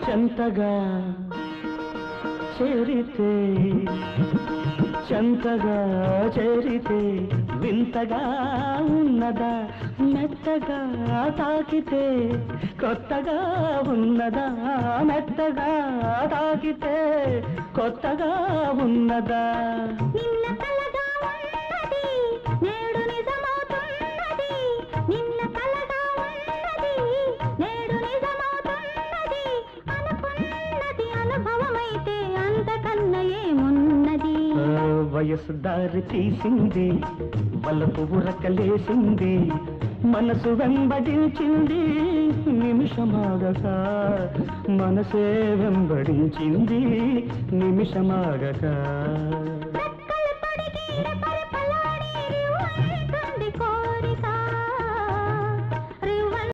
చెంతగా చేరితే చెంతగా చేరితే వింతగా ఉన్నదా మెత్తగా తాకితే కొత్తగా ఉన్నదా మెత్తగా తాకితే కొత్తగా ఉన్నదా నిన్న కలగా ఉన్నది నేడు నిజమవుతున్నది నిన్న కలగా ఉన్నది నేడు నిజమవుతున్నది అనుకున్నది అనుభవమైతే అంతకన్నా ఏమున్నది వయసు దారి తీసింది వలపు ఉరకలేసింది మనసు వెంబడించింది నిమిషమాగక మనసే వెంబడించింది నిమిషమాగక